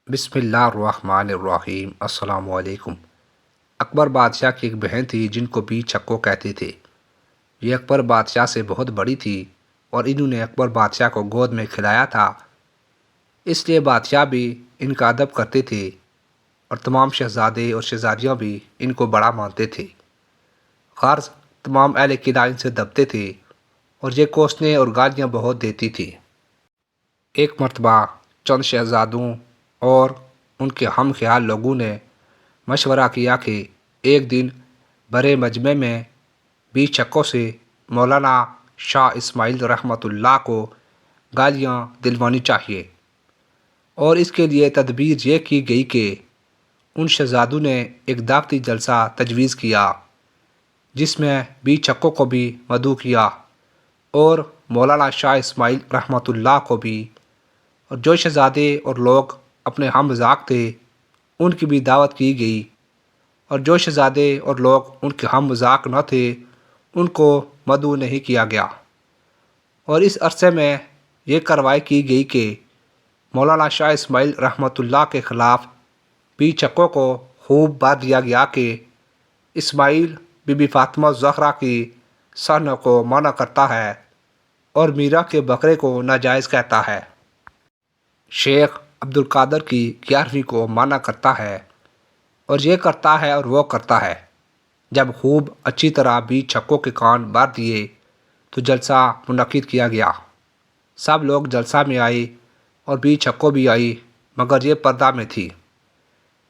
بسم اللہ الرحمن الرحیم۔ السلام علیکم۔ اکبر بادشاہ کی ایک بہن تھی جن کو بی چھکو کہتے تھے۔ یہ اکبر بادشاہ سے بہت بڑی تھی اور انہوں نے اکبر بادشاہ کو گود میں کھلایا تھا، اس لیے بادشاہ بھی ان کا ادب کرتے تھے اور تمام شہزادے اور شہزادیاں بھی ان کو بڑا مانتے تھے۔ غرض تمام اہل قلعہ ان سے دبتے تھے اور یہ کوسنے اور گالیاں بہت دیتی تھی۔ ایک مرتبہ چند شہزادوں اور ان کے ہم خیال لوگوں نے مشورہ کیا کہ ایک دن برے مجمع میں بی چھکو سے مولانا شاہ اسماعیل رحمۃ اللہ کو گالیاں دلوانی چاہیے، اور اس کے لیے تدبیر یہ کی گئی کہ ان شہزادوں نے ایک دعوتی جلسہ تجویز کیا جس میں بی چھکو کو بھی مدعو کیا اور مولانا شاہ اسماعیل رحمۃ اللہ کو بھی، اور جو شہزادے اور لوگ اپنے ہم مذاق تھے ان کی بھی دعوت کی گئی، اور جو شہزادے اور لوگ ان کے ہم مذاق نہ تھے ان کو مدعو نہیں کیا گیا۔ اور اس عرصے میں یہ کارروائی کی گئی کہ مولانا شاہ اسماعیل رحمۃ اللہ کے خلاف بی چھکو کو خوب بار دیا گیا کہ اسماعیل بی بی فاطمہ زہرا کی صحن کو منع کرتا ہے اور میرا کے بکرے کو ناجائز کہتا ہے، شیخ عبد القادر کی 11ویں کو منع کرتا ہے، اور یہ کرتا ہے اور وہ کرتا ہے۔ جب خوب اچھی طرح بی چھکو کے کان بھر دیے تو جلسہ منعقد کیا گیا۔ سب لوگ جلسہ میں آئے اور بی چھکو بھی آئی، مگر یہ پردہ میں تھی۔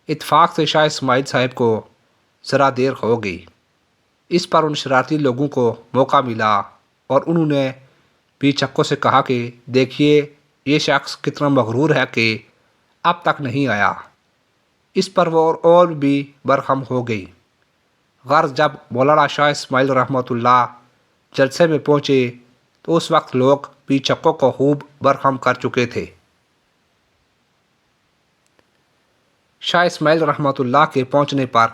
اتفاق سے شاہ اسماعیل صاحب کو ذرا دیر ہو گئی۔ اس پر ان شرارتی لوگوں کو موقع ملا اور انہوں نے بی چھکو سے کہا کہ دیکھیے یہ شخص کتنا مغرور ہے کہ اب تک نہیں آیا۔ اس پر وہ اور بھی برہم ہو گئی۔ غرض جب مولانا شاہ اسماعیل رحمۃ اللہ جلسے میں پہنچے تو اس وقت لوگ بی چھکو کو خوب برہم کر چکے تھے۔ شاہ اسماعیل رحمۃ اللہ کے پہنچنے پر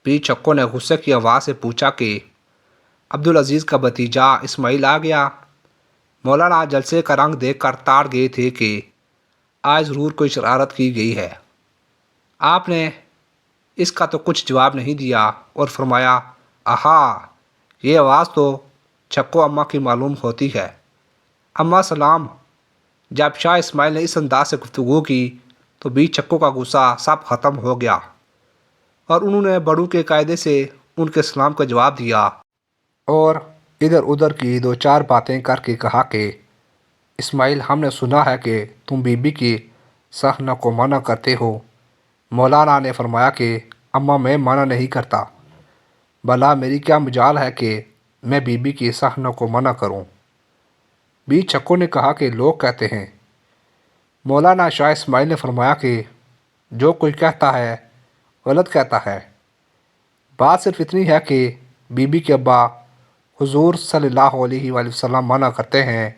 بی چھکو نے غصے کی آواز سے پوچھا کہ عبدالعزیز کا بھتیجا اسماعیل آ گیا؟ مولانا جلسے کا رنگ دیکھ کر تاڑ گئے تھے کہ آج ضرور کوئی شرارت کی گئی ہے۔ آپ نے اس کا تو کچھ جواب نہیں دیا اور فرمایا، آہا، یہ آواز تو چھکو اماں کی معلوم ہوتی ہے۔ اماں سلام۔ جب شاہ اسماعیل نے اس انداز سے گفتگو کی تو بی چھکو کا غصہ سب ختم ہو گیا اور انہوں نے بڑوں کے قاعدے سے ان کے سلام کا جواب دیا اور ادھر ادھر کی دو چار باتیں کر کے کہا کہ اسماعیل، ہم نے سنا ہے کہ تم بی بی کی صحن کو منع کرتے ہو۔ مولانا نے فرمایا کہ اماں میں منع نہیں کرتا، بھلا میری کیا مجال ہے کہ میں بی بی کی صحن کو منع کروں؟ بی چھکو نے کہا کہ لوگ کہتے ہیں۔ مولانا شاہ اسماعیل نے فرمایا کہ جو کوئی کہتا ہے غلط کہتا ہے۔ بات صرف اتنی ہے کہ بی بی کے ابا حضور صلی اللہ علیہ وآلہ وسلم منع کرتے ہیں،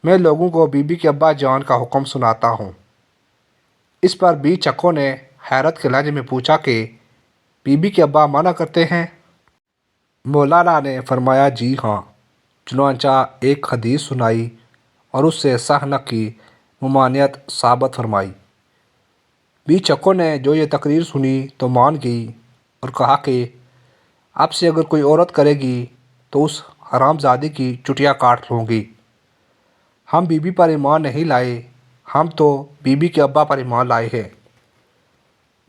میں لوگوں کو بی بی کے ابا جان کا حکم سناتا ہوں۔ اس پر بی چھکو نے حیرت کے لہجے میں پوچھا کہ بی بی کے ابا منع کرتے ہیں؟ مولانا نے فرمایا جی ہاں۔ چنانچہ ایک حدیث سنائی اور اس سے صحن کی ممانعت ثابت فرمائی۔ بی چھکو نے جو یہ تقریر سنی تو مان گئی اور کہا کہ اب سے اگر کوئی عورت کرے گی تو اس حرام زادی کی چٹیا کاٹ لوں گی۔ ہم بی بی پر ایمان نہیں لائے، ہم تو بی بی کے ابا پر ایمان لائے ہیں۔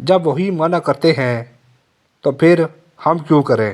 جب وہی منع کرتے ہیں تو پھر ہم کیوں کریں؟